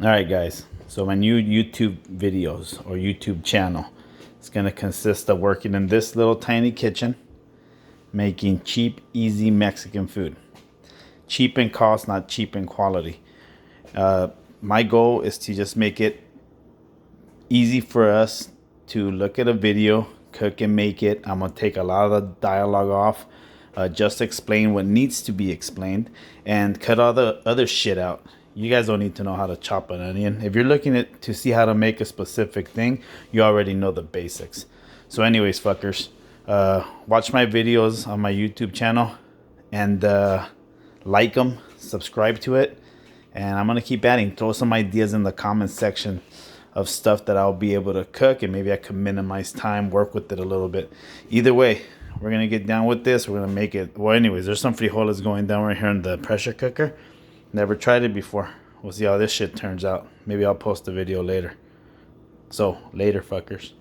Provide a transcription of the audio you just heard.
All right, guys. So my new YouTube videos or YouTube channel is going to consist of working in this little tiny kitchen, making cheap, easy Mexican food. Cheap in cost, not cheap in quality. My goal is to just make it easy for us to look at a video, cook and make it. I'm going to take a lot of the dialogue off, just explain what needs to be explained, and cut all the other shit out. You guys don't need to know how to chop an onion. If you're looking to see how to make a specific thing, you already know the basics. So anyways, fuckers, watch my videos on my YouTube channel and like them, subscribe to it. And I'm going to keep adding. Throw some ideas in the comments section of stuff that I'll be able to cook, and maybe I can minimize time, work with it a little bit. Either way, we're going to get down with this. We're going to make it. Well, anyways, there's some frijoles going down right here in the pressure cooker. Never tried it before. We'll see how this shit turns out. Maybe I'll post a video later. So, later, fuckers.